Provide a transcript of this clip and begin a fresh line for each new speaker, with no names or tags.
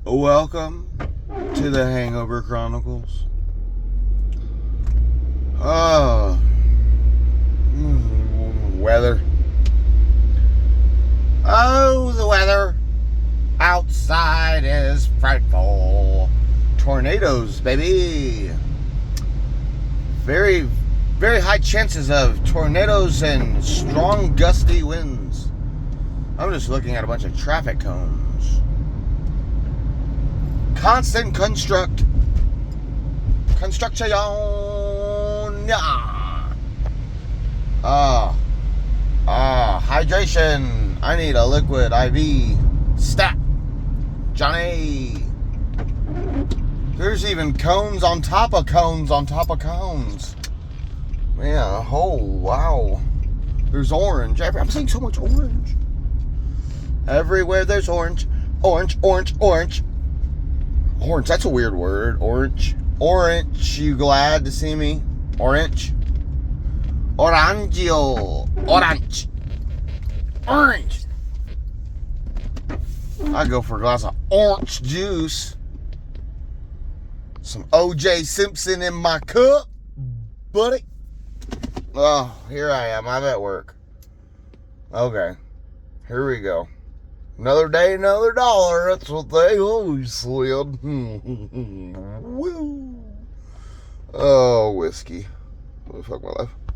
Welcome to the Hangover Chronicles. Oh, weather. Oh, the weather outside is frightful. Tornadoes, baby. Very, very high chances of tornadoes and strong gusty winds. I'm just looking at a bunch of traffic cones. Constant construction. Hydration. I need a liquid IV. Stat. Johnny. There's even cones on top of cones on top of cones. Man, oh, wow. There's orange. I'm seeing so much orange. Everywhere there's orange. Orange, orange, orange. Orange, that's a weird word. Orange. Orange, you glad to see me? Orange. Orangio. Orange. Orange. I go for a glass of orange juice. Some O.J. Simpson in my cup, buddy. Oh, here I am. I'm at work. Okay. Here we go. Another day, another dollar. That's what they always said. Woo. Oh, whiskey. What the fuck, my life?